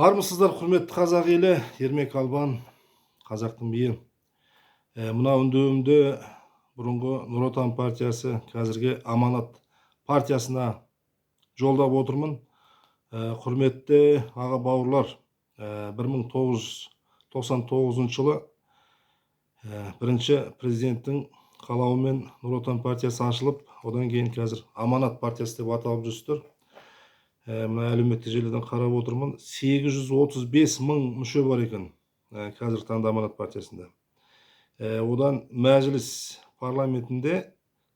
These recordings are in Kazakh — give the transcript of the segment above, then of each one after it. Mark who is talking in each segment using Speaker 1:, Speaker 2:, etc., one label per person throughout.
Speaker 1: Армысыздар, құрметті қазақ елі, Ермек Албан, қазақтың биі. Мына үндеуімді бұрынғы Нұр Отан партиясы, қазіргі Аманат партиясына жолдап отырмын. Құрметті аға бауырлар, 1999 жылы бірінші президенттің қалауымен Нұр Отан партиясы ашылып, одан кейін қазір Аманат партиясы деп аталып жүрсіздер. Мына әлеуметтік желіден қарап отырмын, 835 мың мүше бар екен қазіргі таңда Аманат партиясында. Одан мәжіліс парламентінде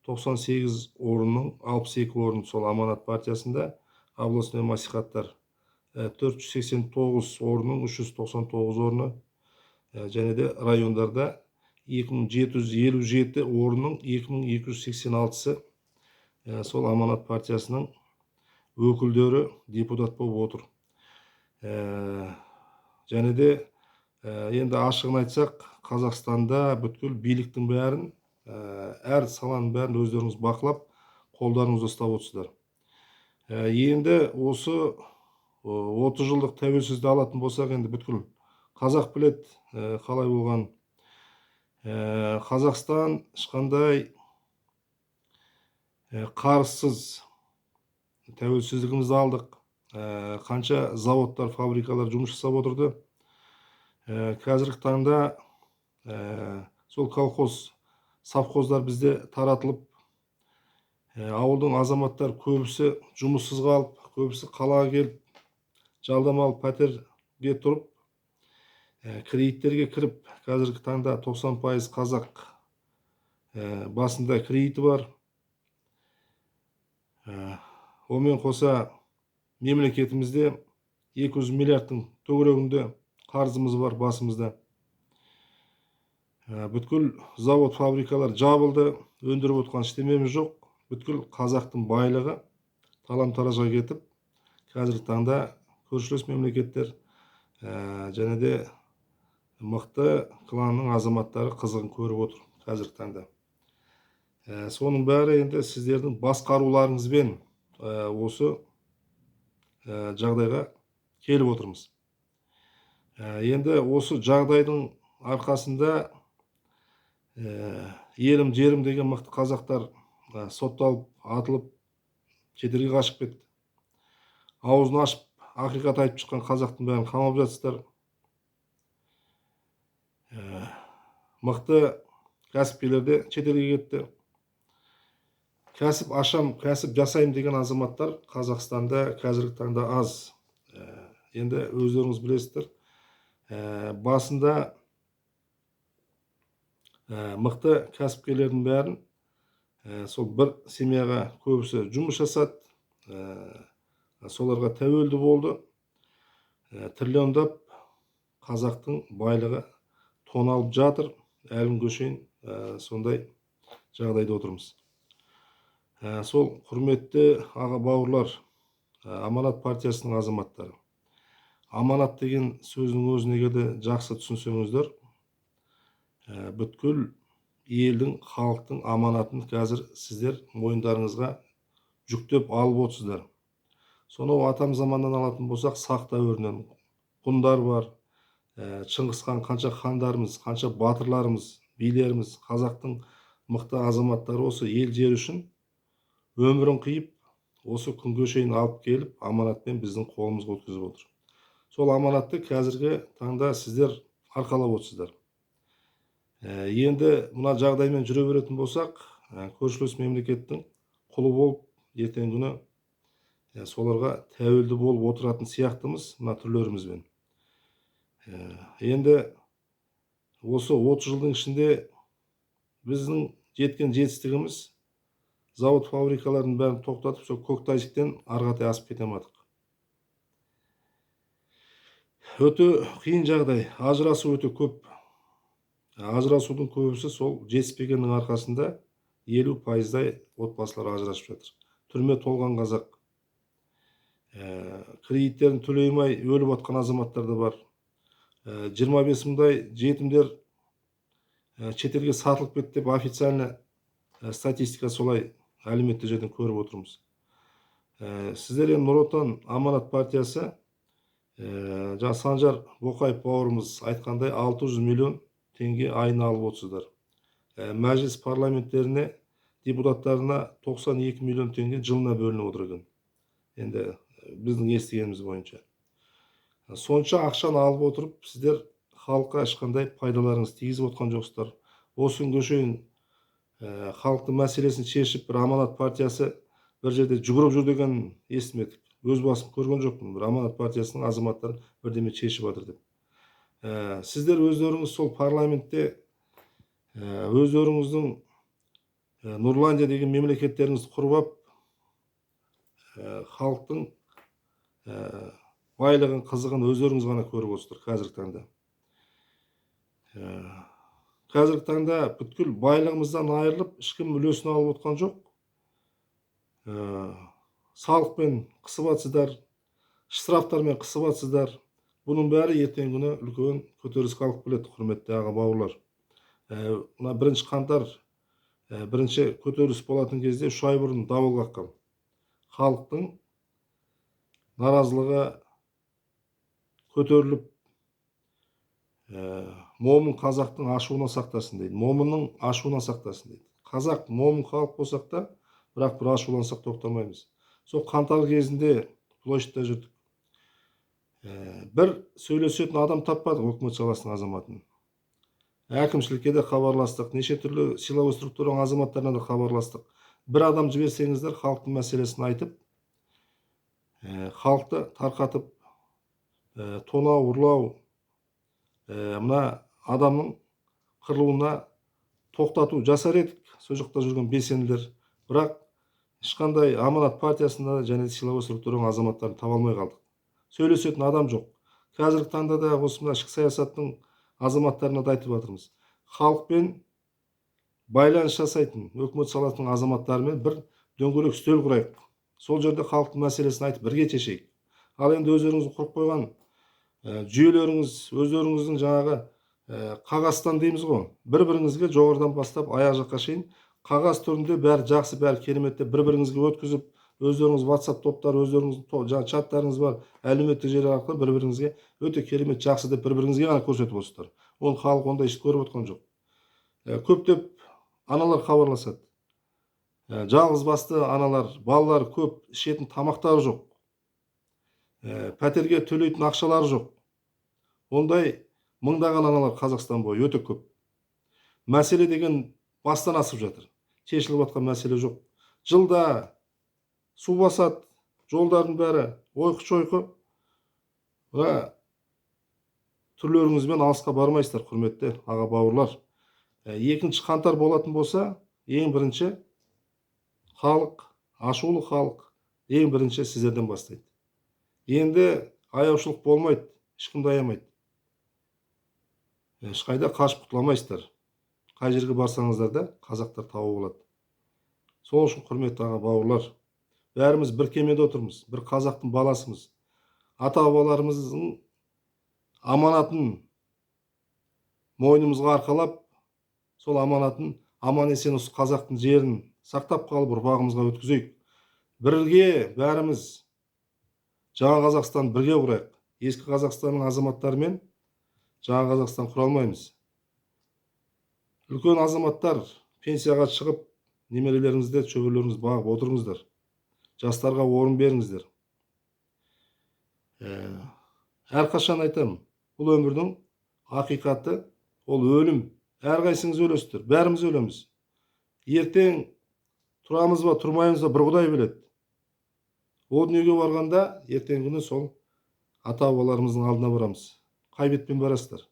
Speaker 1: 98 орынның 62 орын сол Аманат партиясында, областной маслихаттар 489 орынның 399 орны, және де райондарда 2757 орынның 2286-сы сол Аманат партиясының өкілдері депутат болып отыр. Және де енді ашығын айтсақ, Қазақстанда бүткіл биліктің бәрін, әр саланың бәрін өздеріңіз бақылап, қолдарыңызда ұстап отырсыздар. Енді осы 30 жылдық тәуелсіздікті алатын болсақ, енді бүткіл қазақ білет қалай болған. Қазақстан ешқандай қарызсыз тәуелсіздігімізді алдық. Қанша заводтар, фабрикалар жұмыс жасап отырды. Қазіргі таңда сол колхоз, совхоздар бізде таратылып, ауылдың азаматтар көбісі жұмыссыз қалып, көбісі қалаға келіп, жалдамалы пәтерге тұрып, кредиттерге кіріп, қазіргі таңда 90% қазақ басында кредиті бар. Онымен қоса мемлекетімізде 200 миллиардтың төңірегінде қарызымыз бар басымызда. Бүткіл завод, фабрикалар жабылды, өндіріп отқан ештемеміз жоқ. Бүткіл қазақтың байлығы талан-таражға кетіп, қазіргі таңда көршілес мемлекеттер және де мықты кланның азаматтары қызығын көріп отыр қазіргі таңда. Соның бәрі енді сіздердің басқаруларыңызбен осы жағдайға келіп отырмыз. Енді осы жағдайдың арқасында елім жерім деген мықты қазақтар сотталып, атылып, шетелге қашып кетті. Аузын ашып, ақиқат айтып шыққан қазақтың бәрін қамап жатсыздар. Мықты кәсіпкерлер де шетелге кетті. Кәсіп ашам, кәсіп жасайым деген азаматтар Қазақстанда қазіргі таңда аз. Енді өздеріңіз білесіздер, басында мықты кәсіпкерлердің бәрін сол бір семьяға көбісі жұмыс жасады, соларға тәуелді болды. Триллиондап қазақтың байлығы тоналып жатыр. Әлі күнге шейін сондай жағдайда отырмыз. Сол құрметті аға бауырлар, Аманат партиясының азаматтары. Аманат деген сөзінің өзіне де жақсы түсінсеңіздер, бүткіл елдің, халықтың аманатын қазір сіздер мойындарыңызға жүктеп алып отырсыздар. Сонау атам заманнан алатын болсақ, сақ дәуірінен ғұндар бар, Шыңғысхан, қанша хандарымыз, қанша батырларымыз, билеріміз, қазақтың мықты азаматтары осы ел жер үшін өмірін қиып, осы күнге шейін алып келіп, аманатпен біздің қолымызға өткізіп отыр. Сол аманатты қазіргі таңда сіздер арқалап отырсыздар. Енді мына жағдаймен жүре беретін болсақ, көршілес мемлекеттің құлы болып, ертеңгі күні соларға тәуелді болып отыратын сияқтымыз мына түрлерімізбен. Енді осы 30 жылдың ішінде біздің жеткен жетістігіміз, завод, фабрикалардың бәрін тоқтатып, сол көктайшықтен арғатай асып кете алмадық. Өте қиын жағдай, ажырасу өте көп. Ажырасудың көбісі сол жетіспегеннің арқасында 50%-дай отбасылар ажырасып жатыр. Түрме толған қазақ. Кредиттерін төлей алмай өліп жатқан азаматтар да бар. 25 мыңдай жетімдер шетелге сатылып кетті деп официально статистика солай әлеуметтік жерден көріп отырмыз. Сіздер енді Нұр Отан Аманат партиясы Жаңа Санжар Боқаев бауырымыз айтқандай 600 миллион теңге айына алып отырсыздар. Мәжіліс парламенттеріне депутаттарына 92 миллион теңге жылына бөлініп отыр екен. Енді біздің естігеніміз бойынша. Сонша ақшаны алып отырып, сіздер халыққа ешқандай пайдаларыңыз тигізіп отқан жоқсыздар. Осы күнге шейін халықтың мәселесін шешіп, бір аманат партиясы бір жерде жүгіріп жүр деген естімедік. Өз басым көрген жоқпын, бір аманат партиясының азаматтары бірдеме шешіп жатыр деп. Сіздер өздеріңіз сол парламентте өздеріңіздің Нұрландия деген мемлекеттеріңізді құрып алып, халықтың байлығын, қызығын өздеріңіз ғана көріп отырсыздар қазіргі таңда. Қазіргі таңда бүткіл байлығымыздан айырылып, ешкім үлесін алып отқан жоқ. Салықпен қысып жатсыздар, штрафтармен қысып жатсыздар. Бұның бәрі ертең күні үлкен көтеріліске алып келеді, құрметті аға бауырлар. Мына 1 қаңтар бірінші көтеріліс болатын кезде 3 ай бұрын дабыл қаққан. Халықтың наразылығы көтеріліп, момын қазақтың ашуына сақтасын дейді. Момынның ашуына сақтасын дейді. Қазақ момын халық болсақ та, бірақ бір ашулансақ тоқтамаймыз. Сол қаңтар кезінде площадьта жүрдік. Бір сөйлесетін адам таппадық өкімет саласының азаматын. Әкімшілікке де хабарластық, неше түрлі силовой структураның азаматтарына да хабарластық. Бір адам жіберсеңіздер, халықтың мәселесін айтып, халықты тарқатып, тонау, ұрлау, мына адамның қырылуына тоқтату жасар едік, сол жақта жүрген белсенділер. Бірақ ешқандай аманат партиясында және силовой структураның азаматтарын таба алмай қалдық. Сөйлесетін адам жоқ. Қазіргі таңда да осы мына ішкі саясаттың азаматтарына да айтып жатырмыз. Халықпен байланыс жасайтын өкімет саласының азаматтарымен бір дөңгелек үстел құрайық. Сол жерде халықтың мәселесін айтып бірге шешейік. Ал енді өздеріңіздің құрып қойған жүйелеріңіз, өздеріңіздің жаңағы қағаздан дейміз ғой, бір-біріңізге жоғарыдан бастап аяқ жаққа шейін қағаз түрінде бәрі жақсы, бәрі керемет деп бір-біріңізге өткізіп, өздеріңіз WhatsApp топтар, өздеріңіздің чаттарыңыз бар, әлеуметтік желі арқылы бір-біріңізге өте керемет, жақсы деп бір-біріңізге ғана көрсетіп отырсыздар. Ол халық ондай іс көріп отқан жоқ. Көптеп аналар хабарласады. Жалғыз басты аналар, балалар көп, ішетін тамақтары жоқ. Пәтерге төлейтін ақшалары жоқ. Ондай мыңдаған аналар Қазақстан бойы өте көп. Мәселе деген бастан асып жатыр. Шешіліп жатқан мәселе жоқ. Жылда су басады, жолдардың бәрі ойқы-шойқы. Түрлеріңізбен алысқа бармайсыздар, құрметті аға бауырлар. 2 қаңтар болатын болса, ең бірінші халық, ашулы халық, ең бірінші сіздерден бастайды. Енді аяушылық болмайды, ешкімді аямайды. Ешқайда қашып құтыламайсыздар. Қай жерге барсаңыздар да қазақтар тауып алады. Сол үшін құрметті аға бауырлар, бәріміз бір кемеде отырмыз, бір қазақтың баласымыз. Ата-бабаларымыздың аманатын мойнымызға арқалап, сол аманатын аман есен осы қазақтың жерін сақтап қалып ұрпағымызға өткізейік. Бірге бәріміз жаңа Қазақстан бірге құрайық. Ескі Қазақстанның азаматтарымен жаңа Қазақстан құра алмаймыз. Үлкен азаматтар пенсияға шығып, немерелеріңізді, шөберелеріңізді бағып отырыңыздар. Жастарға орын беріңіздер. Әрқашан айтамын, бұл өмірдің ақиқаты ол өлім. Әрқайсыңыз өлесіздер, бәріміз өлеміз. Ертең тұрамыз ба, тұрмаймыз ба, бір Құдай біледі. О дүниеге барғанда ертең күні сол ата-бабаларымыздың алдына барамыз. Қай бетпен барасыздар?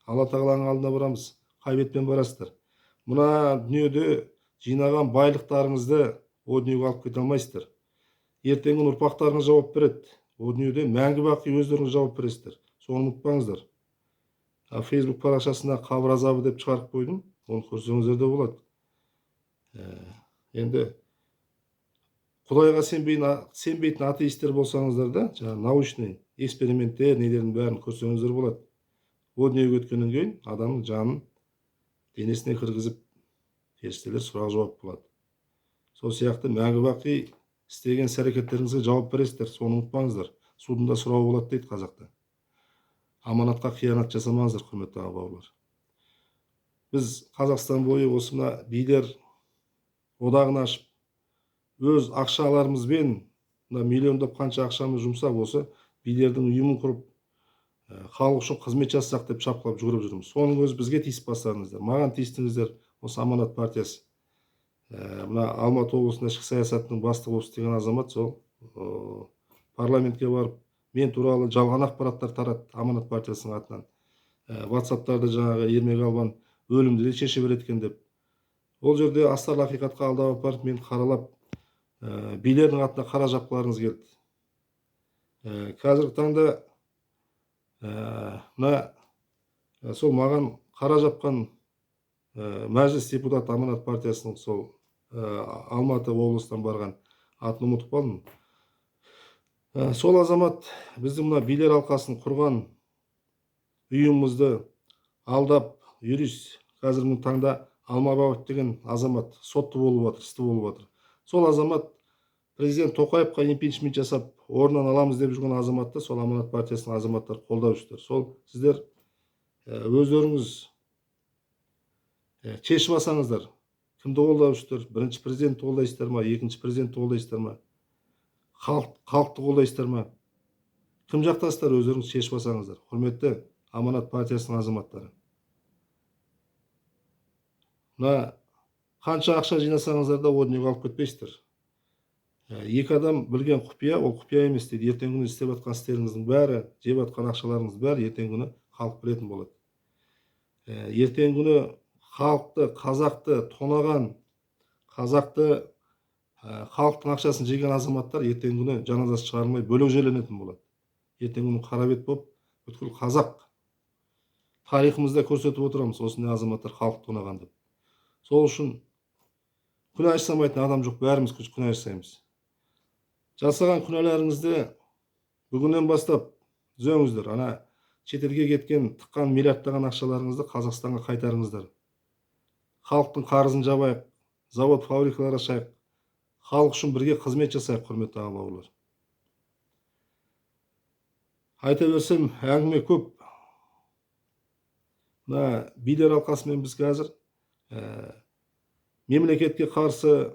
Speaker 1: Алла тағаланың алдына барамыз. Қай бетпен барасыздар? Мына дүниеде жинаған байлықтарыңызды о дүниеге алып кете алмайсыздар. Ертең күні ұрпақтарыңыз жауап береді. О дүниеде мәңгі бақи өздеріңіз жауап бересіздер. Соны ұмытпаңыздар. Facebook парақшасына қабір азабы деп шығарып қойдым. Оны көрсеңіздер де болады. Енді Құдайға сенбейтін атеисттер болсаңыздар да, жаңағы научный эксперименттер, нелердің бәрін көрсеңіздер болады. О дүниеге өткеннен кейін адамның жанын денесіне кіргізіп, періштелер сұрақ жауап болады. Сол сияқты мәңгі бақи істеген іс-әрекеттеріңізге жауап бересіздер, соны ұмытпаңыздар. судында сұрау болады дейді қазақта. Аманатқа қиянат жасамаңыздар, құрметті аға бауырлар. Біз Қазақстан бойы осы мына билер одағын ашып, өз ақшаларымызбен, мына миллиондап қанша ақшамыз жұмсап, осы билердің ұйымын құрып, халық үшін қызмет жасасақ деп шапқылап жүгіріп жүрміз. Соның өзі бізге тиіспей бастадыңыздар. Маған тиістіңіздер, осы Аманат партиясы. Мына Алматы облысында ішкі саясаттың бастығы болып істеген азамат сол парламентке барып, мен туралы жалған ақпараттар таратты Аманат партиясының атынан. WhatsApp-тарды жаңағы Ермек Албан өлімді де шеше береді екен деп. Ол жерде астарлы ақиқатқа алдап апарып, мен қаралап, билердің атына қара жапқыларыңыз келді. Қазіргі таңда мына сол маған қара жапқан мәжіліс депутаты Аманат партиясының сол Алматы облыстан барған атын ұмытып қалдым. Сол азамат біздің мына билер алқасын құрған ұйымымызды алдап, юрист қазіргі таңда Алмабаев деген азамат сотты болып жатыр, істі болып жатыр. Сол азамат президент Тоқаевқа импичмент жасап, орнынан аламыз деп жүрген азаматты сол Аманат партиясының азаматтары қолдап жүрсіздер. Сол сіздер өздеріңіз шешіп алсаңыздар, кімді қолдап жүрсіздер? Бірінші президентті қолдайсыздар ма, екінші президентті қолдайсыздар ма, халықты қолдайсыздар ма? Кім жақтасыздар, өздеріңіз шешіп алсаңыздар, құрметті Аманат партиясының азаматтары. Мына қанша ақша жинасаңыздар да о дүниеге алып кетпейсіздер. Екі адам білген құпия, ол құпия емес дейді. Ертең күні істеп жатқан істеріңіздің бәрі, жеп жатқан ақшаларыңыздың бәрі ертең күні халық білетін болады. Ертең күні халықты, қазақты тонаған, қазақты халықтың ақшасын жеген азаматтар ертең күні жаназасы шығарылмай бөлек жерленетін болады. Ертең күні қара бет болып, бүткіл қазақ тарихымызда көрсетіп отырамыз, осындай азаматтар халықты тонаған деп. Сол үшін күнә жасамайтын адам жоқ, бәріміз күнә жасаймыз. Жасаған күнәларыңызды бүгіннен бастап түзеңіздер. Ана шетелге кеткен, тыққан миллиардтаған ақшаларыңызды Қазақстанға қайтарыңыздар. Халықтың қарызын жабайық, завод, фабрикалар ашайық. Халық үшін бірге қызмет жасайық, құрметті аға бауырлар. Айта берсем, әңгіме көп. Мына билер алқасымен біз қазір мемлекетке қарсы,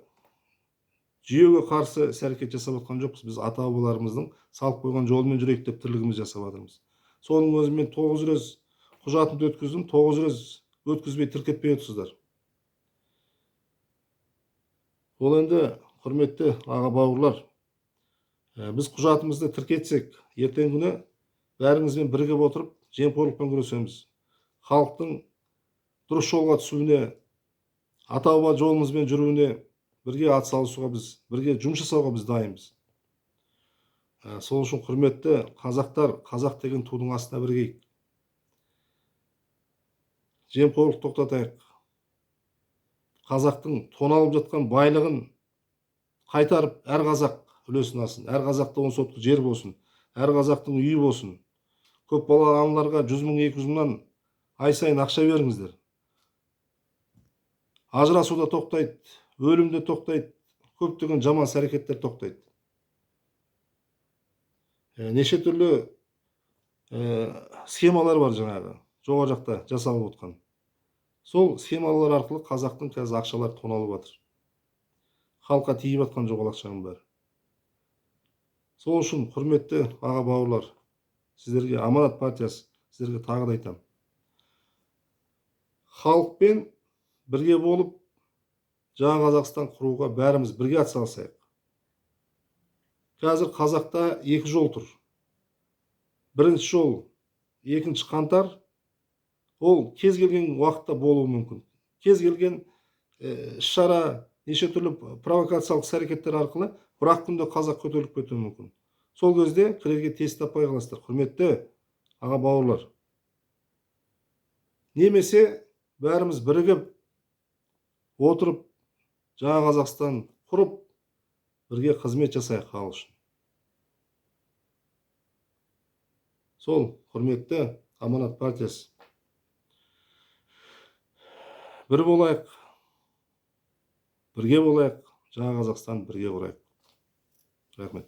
Speaker 1: жүйеге қарсы әрекет жасап отқан жоқпыз. Біз ата-бабаларымыздың салып қойған жолымен жүрейік деп тірлігіміз жасап жатырмыз. Соның өзімен 9 рет құжатын өткіздім, 9 рет өткізбей тіркетпей отырсыздар. Ол енді, құрметті аға бауырлар, біз құжатымызды тіркетсек, ертең күні бәріңізбен бірігіп отырып, жемқорлықпен күресеміз. Халықтың дұрыс жолға түсуіне, ата-баба жолымызбен жүруіне бірге атсалысуға біз, бірге жұмыс жасауға біз дайынбыз. Сол үшін құрметті қазақтар, қазақ деген тудың астына біргейік. Жемқорлық тоқтатайық. Қазақтың тоналып жатқан байлығын қайтарып, әр қазақ үлесін алсын. Әр қазақта 10 сотық жер болсын. Әр қазақтың үйі болсын. Көп балалы аналарға 100 мың, 200 мыңнан ай сайын ақша беріңіздер. Ажырасуда тоқтайды, өлімде тоқтайды, көптеген жаман әрекеттер тоқтайды. Неше түрлі схемалар бар жаңағы, жоғары жақта жасалып отқан. Сол схемалар арқылы қазақтың қазір ақшалар тоналып жатыр. Халыққа тиіп жатқан жоқ ақшаның бәрі. Сол үшін құрметті аға бауырлар, сіздерге Аманат партиясы, сіздерге тағы да айтамын. Халықпен бірге болып, жаңа Қазақстан құруға бәріміз бірге атсалысайық. Қазір қазақта екі жол тұр. Бірінші жол 2 қаңтар, ол кез келген уақытта болуы мүмкін. Кез келген шара, неше түрлі провокациялық әрекеттер арқылы бір-ақ күнде қазақ көтеріліп кетуі мүмкін. Сол кезде кірерге тесік таппай қаласыздар, құрметті аға бауырлар. Немесе бәріміз бірігіп отырып, жаңа Қазақстан құрып, бірге қызмет жасайық халық үшін. Сол, құрметті Аманат партиясы. Бір болайық, бірге болайық, жаңа Қазақстан бірге құрайық. Рахмет.